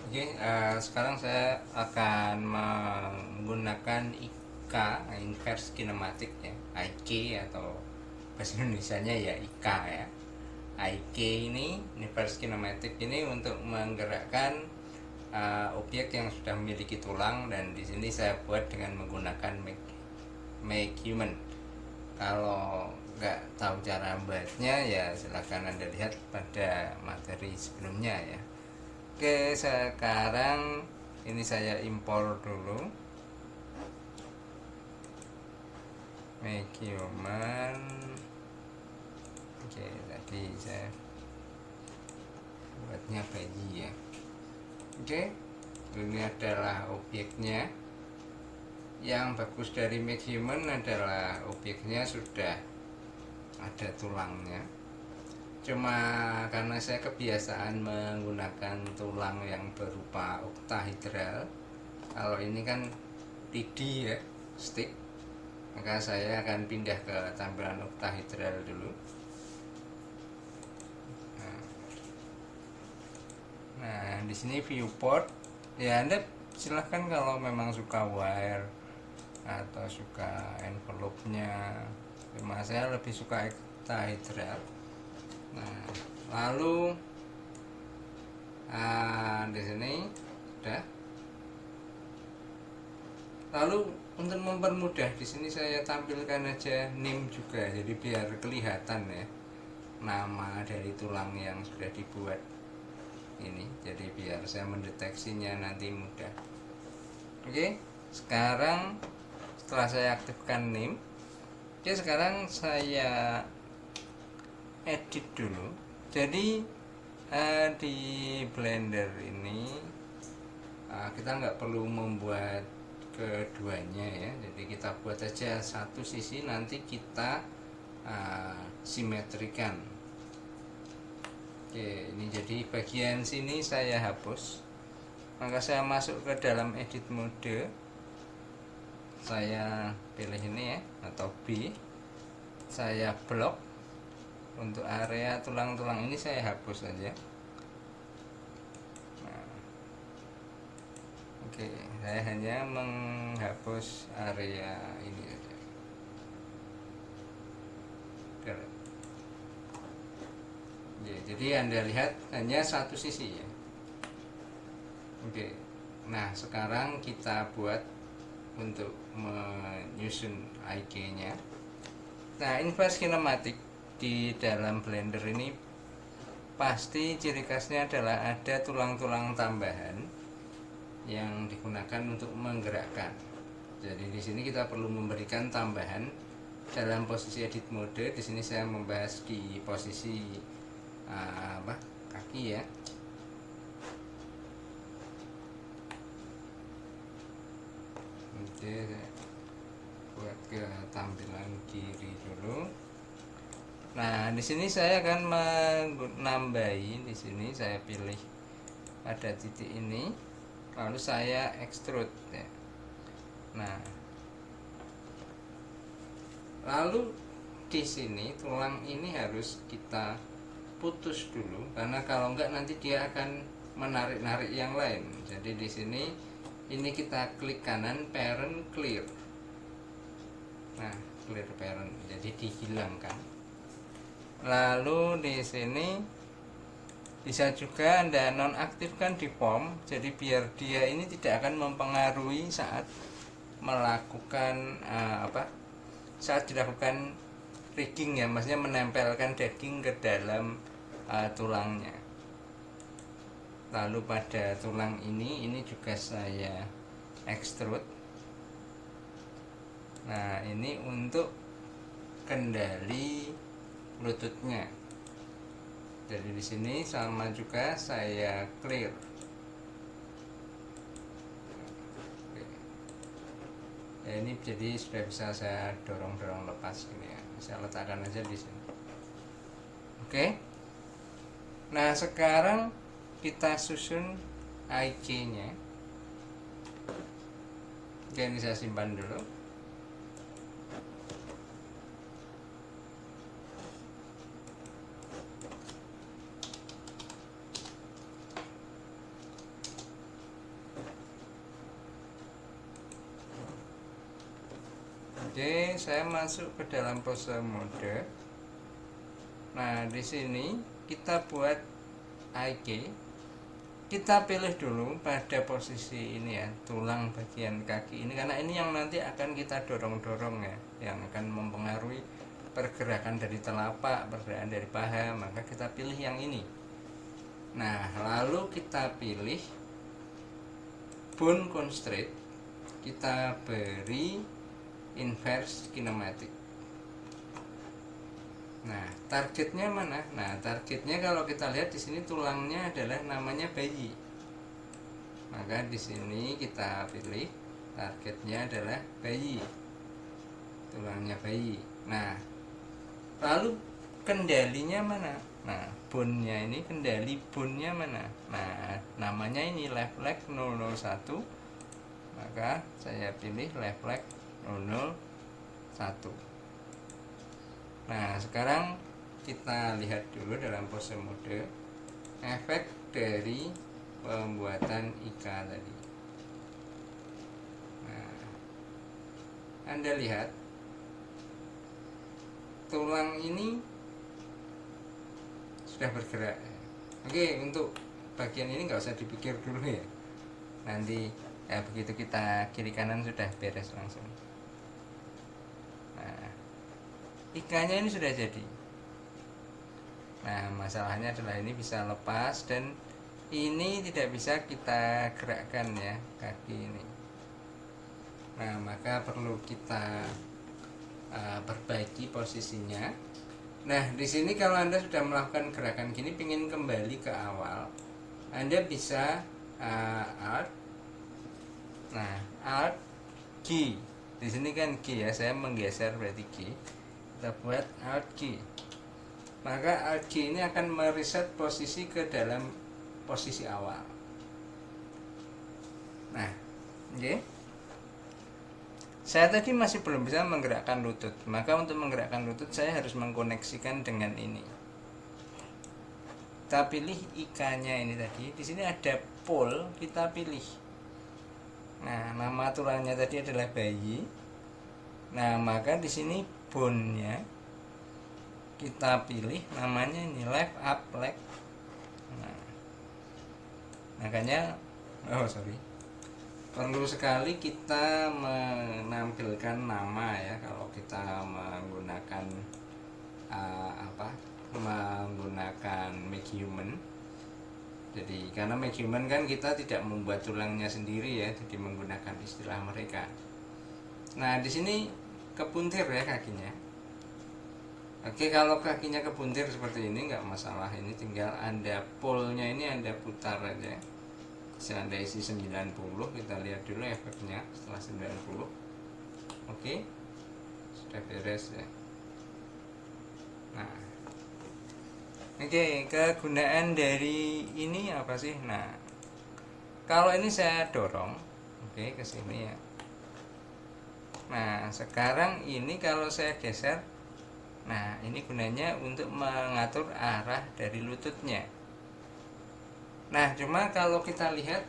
Oke, sekarang saya akan menggunakan IK, inverse kinematic ya, IK atau bahasa Indonesianya ya IK ya. IK ini, inverse kinematic ini untuk menggerakkan objek yang sudah memiliki tulang, dan di sini saya buat dengan menggunakan make human. Kalau nggak tahu cara buatnya ya silahkan Anda lihat pada materi sebelumnya ya. Oke, sekarang ini saya impor dulu make human. Oke, tadi saya buatnya bayi ya. Oke, ini adalah objeknya. Yang bagus dari make human adalah objeknya sudah ada tulangnya. Cuma karena saya kebiasaan menggunakan tulang yang berupa oktahedral, kalau ini kan TD ya, stick, maka saya akan pindah ke tampilan oktahedral dulu. Nah, di sini viewport ya, Anda silahkan kalau memang suka wire atau suka envelope-nya. Cuma saya lebih suka octahedral. Nah, lalu di sini sudah. Lalu untuk mempermudah, di sini saya tampilkan aja name juga, jadi biar kelihatan ya nama dari tulang yang sudah dibuat ini, jadi biar saya mendeteksinya nanti mudah. Oke, sekarang setelah saya aktifkan name, oke, sekarang saya edit dulu. Jadi di Blender ini kita nggak perlu membuat keduanya ya, jadi kita buat aja satu sisi, nanti kita simetrikan. Oke, ini jadi bagian sini saya hapus, maka saya masuk ke dalam edit mode, saya pilih ini ya, atau B, saya blok. Untuk area tulang-tulang ini saya hapus saja. Nah, oke, saya hanya menghapus area ini saja. Ya, jadi Anda lihat hanya satu sisi ya. Oke, nah sekarang kita buat untuk menyusun IK-nya. Nah, inverse kinematic di dalam Blender ini pasti ciri khasnya adalah ada tulang-tulang tambahan yang digunakan untuk menggerakkan. Jadi di sini kita perlu memberikan tambahan dalam posisi edit mode. Di sini saya membahas di posisi kaki ya. Oke, buat ke tampilan kiri dulu. Nah, di sini saya akan menambahi, di sini saya pilih pada titik ini, lalu saya extrude ya. Nah, lalu di sini tulang ini harus kita putus dulu, karena kalau enggak nanti dia akan menarik-narik yang lain. Jadi di sini ini kita klik kanan, parent clear. Nah, clear parent, jadi dihilangkan. Lalu di sini bisa juga Anda nonaktifkan deform, jadi biar dia ini tidak akan mempengaruhi saat melakukan saat dilakukan rigging ya, maksudnya menempelkan daging ke dalam tulangnya. Lalu pada tulang ini juga saya extrude. Nah, ini untuk kendali lututnya. Jadi di sini sama juga saya clear. Ya, ini jadi sudah bisa saya dorong lepas ini ya. Saya letakkan aja di sini. Oke. Nah, sekarang kita susun IC-nya. Oke, ini saya simpan dulu. Oke, saya masuk ke dalam pose mode. Nah, di sini kita buat IK. Kita pilih dulu pada posisi ini ya, tulang bagian kaki ini, karena ini yang nanti akan kita dorong-dorong ya, yang akan mempengaruhi pergerakan dari telapak, pergerakan dari paha, maka kita pilih yang ini. Nah, lalu kita pilih bone constraint, kita beri inverse kinematic. Nah, targetnya mana? Nah, targetnya kalau kita lihat di sini tulangnya adalah namanya bayi. Maka di sini kita pilih targetnya adalah bayi. Tulangnya bayi. Nah, lalu kendalinya mana? Nah, bone-nya ini, kendali bone-nya mana? Nah, namanya ini left leg 001. Maka saya pilih left leg 001. Nah, sekarang kita lihat dulu dalam pose mode efek dari pembuatan IK tadi. Nah, Anda lihat tulang ini sudah bergerak. Oke, untuk bagian ini nggak usah dipikir dulu ya. Nanti begitu kita kiri kanan sudah beres langsung. Nah, IK-nya ini sudah jadi. Nah, masalahnya adalah ini bisa lepas dan ini tidak bisa kita gerakkan ya, kaki ini. Nah, maka perlu kita perbaiki posisinya. Nah, di sini kalau Anda sudah melakukan gerakan gini, ingin kembali ke awal, Anda bisa Alt. Nah, Alt G. Di sini kan G ya, saya menggeser berarti G. Kita buat Alt G. Maka Alt G ini akan mereset posisi ke dalam posisi awal. Nah, oke. Saya tadi masih belum bisa menggerakkan lutut. Maka untuk menggerakkan lutut saya harus mengkoneksikan dengan ini. Kita pilih IK-nya ini tadi. Di sini ada pole, kita pilih. Nah, nama tulangnya tadi adalah bayi. Nah, maka di sini bone-nya kita pilih namanya ini left up leg. Nah, makanya perlu sekali kita menampilkan nama ya kalau kita menggunakan menggunakan make human. Jadi karena make human kan kita tidak membuat tulangnya sendiri ya, jadi menggunakan istilah mereka. Nah, di sini kebuntir ya kakinya. Oke, kalau kakinya kebuntir seperti ini nggak masalah, ini tinggal Anda pole-nya ini Anda putar aja. Bisa Anda isi 90, kita lihat dulu efeknya setelah 90. Oke, sudah beres ya. Nah, oke, kegunaan dari ini apa sih? Nah, kalau ini saya dorong, oke, ke sini ya. Nah, sekarang ini kalau saya geser, nah ini gunanya untuk mengatur arah dari lututnya. Nah, cuma kalau kita lihat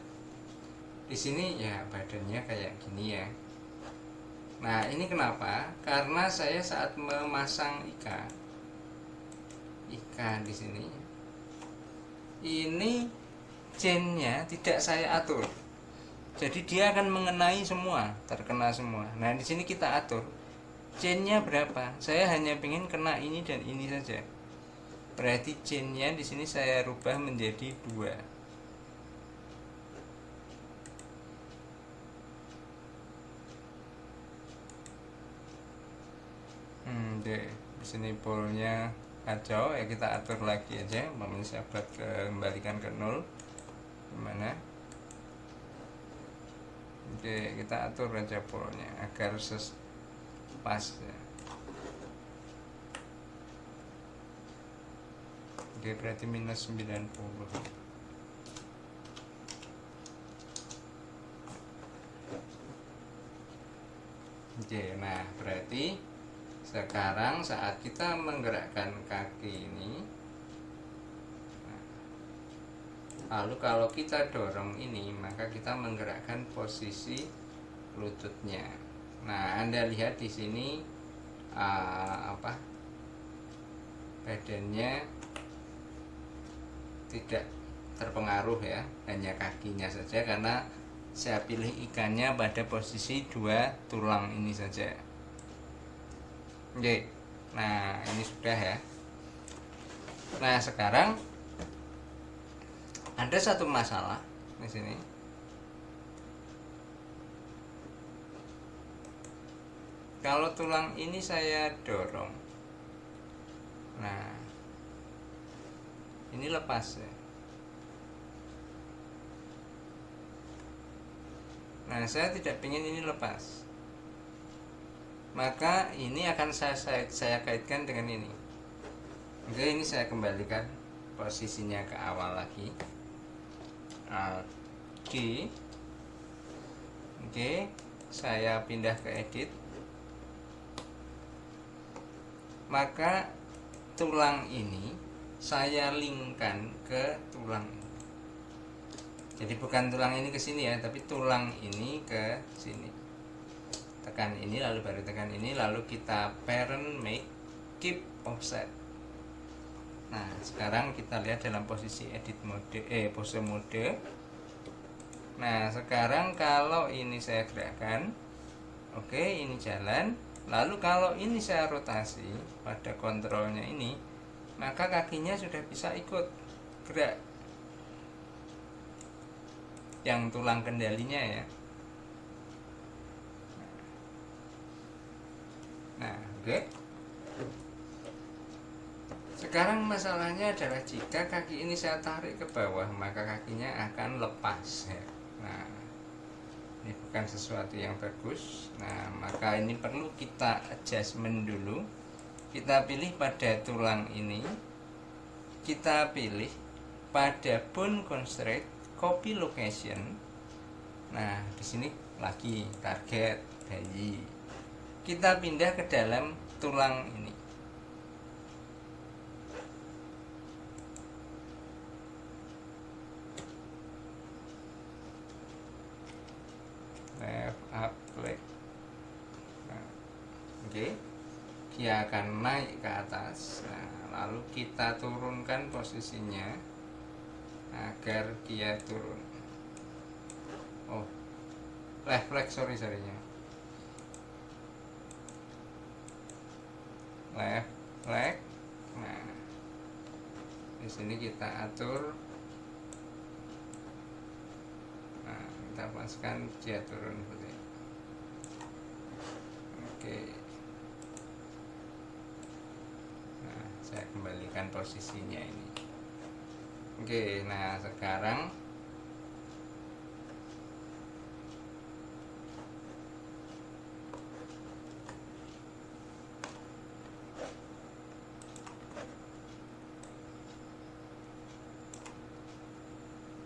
di sini ya badannya kayak gini ya. Nah, ini kenapa? Karena saya saat memasang IK di sini, ini chainnya tidak saya atur, jadi dia akan mengenai semua, terkena semua. Nah, di sini kita atur chainnya berapa. Saya hanya ingin kena ini dan ini saja. Berarti chainnya di sini saya rubah menjadi 2. Di sini polnya kacau ya, kita atur lagi aja. Umpamanya saya buat kembalikan ke 0. Gimana? Oke, kita atur aja polnya agar pas ya. Oke, berarti minus 90. Oke, nah berarti sekarang saat kita menggerakkan kaki ini, lalu kalau kita dorong ini, maka kita menggerakkan posisi lututnya. Nah, Anda lihat di sini badannya tidak terpengaruh ya, hanya kakinya saja karena saya pilih ikannya pada posisi dua tulang ini saja. Oke, nah ini sudah ya. Nah sekarang ada satu masalah di sini. Kalau tulang ini saya dorong, nah ini lepas ya. Nah saya tidak ingin ini lepas, maka ini akan saya kaitkan dengan ini. Oke, ini saya kembalikan posisinya ke awal lagi. Oke, saya pindah ke edit. Maka tulang ini saya linkkan ke tulang ini. Jadi bukan tulang ini ke sini ya, tapi tulang ini ke sini. Tekan ini lalu baru tekan ini, lalu kita parent make keep offset. Nah, sekarang kita lihat dalam posisi edit mode, pose mode. Nah, sekarang kalau ini saya gerakkan, oke, ini jalan. Lalu kalau ini saya rotasi pada kontrolnya ini, maka kakinya sudah bisa ikut gerak. Yang tulang kendalinya ya. Nah, oke. Sekarang masalahnya adalah jika kaki ini saya tarik ke bawah, maka kakinya akan lepas ya. Nah, ini bukan sesuatu yang bagus. Nah, maka ini perlu kita adjustment dulu. Kita pilih pada tulang ini. Kita pilih pada bone constraint, copy location. Nah, di sini lagi target bayi. Kita pindah ke dalam tulang ini. Left up click. Nah, oke. Dia akan naik ke atas. Nah, lalu kita turunkan posisinya agar dia turun. Oh, left flag, sorry-nya. Left flag. Nah, di sini kita atur. Nah, kita pastikan dia turun seperti ini. Oke. Nah, saya kembalikan posisinya ini. Oke, nah sekarang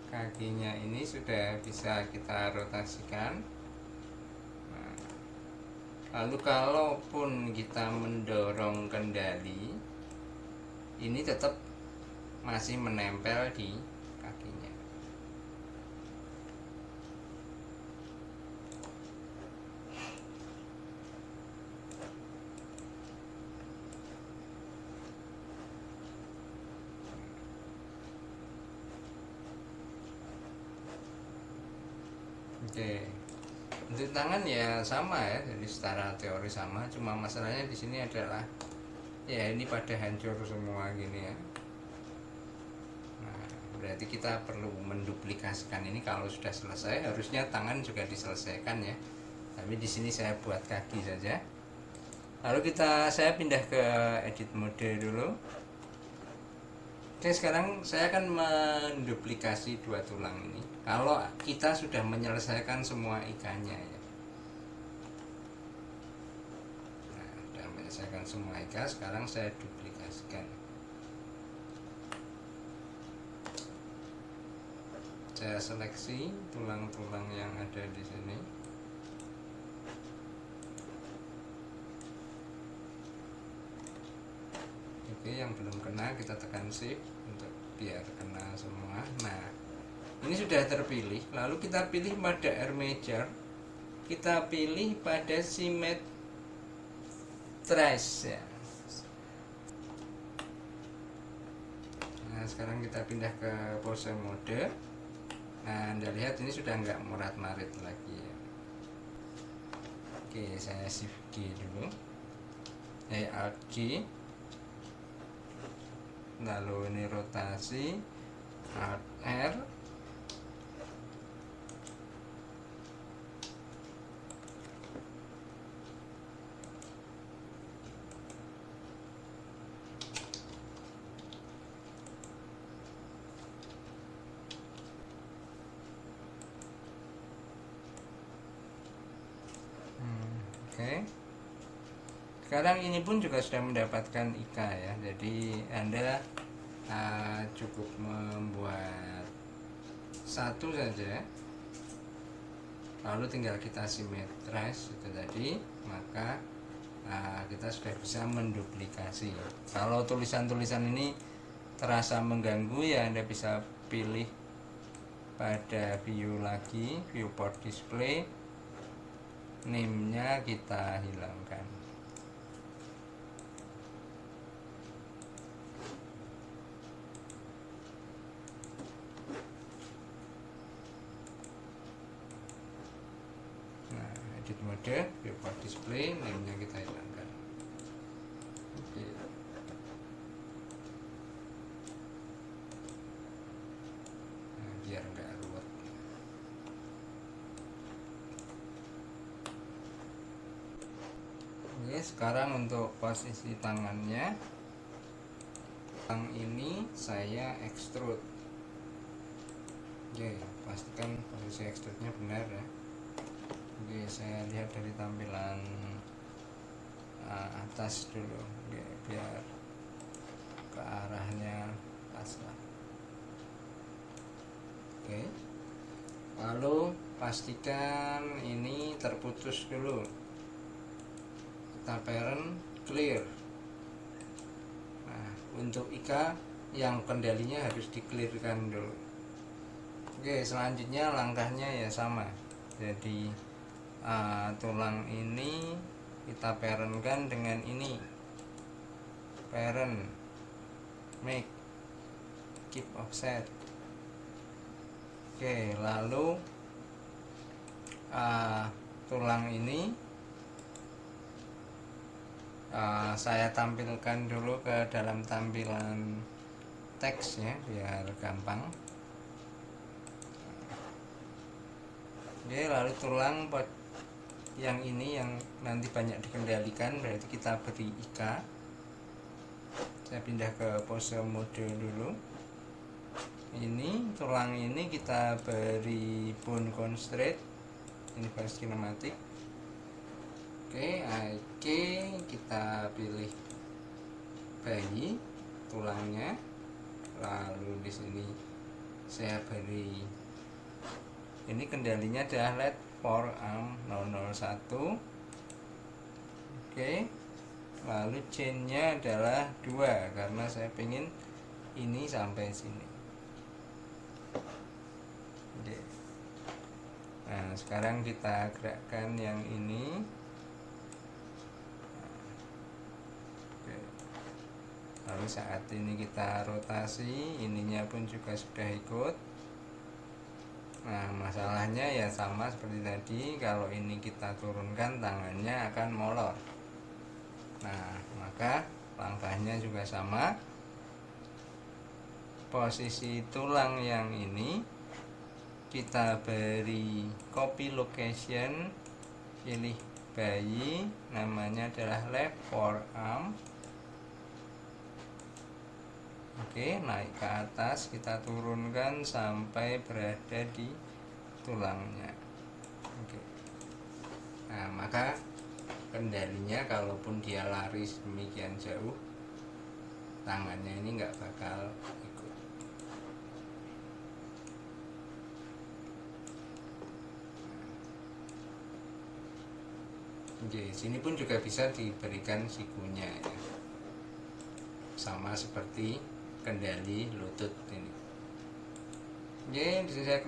kakinya ini sudah bisa kita rotasikan. Nah, lalu kalaupun kita mendorong kendali, ini tetap masih menempel di kakinya. Oke, untuk tangan ya sama ya, jadi secara teori sama, cuma masalahnya di sini adalah ya ini pada hancur semua gini ya. Nah, berarti kita perlu menduplikasikan ini. Kalau sudah selesai, harusnya tangan juga diselesaikan ya. Tapi di sini saya buat kaki saja. Lalu saya pindah ke edit mode dulu. Oke, sekarang saya akan menduplikasi dua tulang ini. Kalau kita sudah menyelesaikan semua ikannya ya. Nah, sudah menyelesaikan semua ikan, sekarang saya duplikasikan. Saya seleksi tulang-tulang yang ada di sini. Oke, yang belum kena kita tekan shift untuk biar kena semua. Nah, ini sudah terpilih. Lalu kita pilih pada armature. kita pilih pada symmetrize ya. Nah, sekarang kita pindah ke pose mode. Nah, Anda lihat ini sudah nggak morat-marit lagi ya. Oke, saya shift G dulu. Alt G. Lalu ini rotasi, Alt R. Oke. Sekarang ini pun juga sudah mendapatkan IK ya. Jadi Anda cukup membuat satu saja, lalu tinggal kita simetrize itu tadi, maka kita sudah bisa menduplikasi. Kalau tulisan-tulisan ini terasa mengganggu ya, Anda bisa pilih pada view lagi, viewport display, name-nya kita hilangkan. Nah, edit mode, viewport display, name-nya kita hilangkan. Oke. Nah, biar enggak ruwet. Oke, sekarang untuk posisi tangannya, yang ini saya extrude. Oke, pastikan posisi extrude-nya benar ya. Oke, saya lihat dari tampilan atas dulu. Oke, biar ke arahnya pas lah. Oke, lalu pastikan ini terputus dulu. Kita parent clear. Nah, untuk IK yang kendalinya harus di-clearkan dulu. Oke, selanjutnya langkahnya ya sama. Jadi tulang ini kita parentkan dengan ini, parent, make, keep offset. Oke, lalu tulang ini saya tampilkan dulu ke dalam tampilan teks ya, biar gampang. Oke, lalu tulang yang ini yang nanti banyak dikendalikan, berarti kita beri IK. Saya pindah ke pose mode dulu. Ini tulang ini kita beri bone constraint, inverse kinematic. Oke, IK kita pilih bayi tulangnya, lalu di sini saya beri ini kendalinya adalah LED forearm 001. Oke, lalu chainnya adalah 2 karena saya pengen ini sampai sini. Oke. Nah, sekarang kita gerakkan yang ini. Lalu saat ini kita rotasi, ininya pun juga sudah ikut. Nah, masalahnya ya sama seperti tadi, kalau ini kita turunkan tangannya akan molor. Nah, maka langkahnya juga sama. Posisi tulang yang ini kita beri copy location, pilih bayi, namanya adalah left forearm. Oke, naik ke atas, kita turunkan sampai berada di tulangnya. Oke. Nah, maka kendalinya kalaupun dia lari demikian jauh, tangannya ini nggak bakal ikut. Oke, sini pun juga bisa diberikan sikunya ya. Sama seperti kendali lutut ini. Oke, bisa saya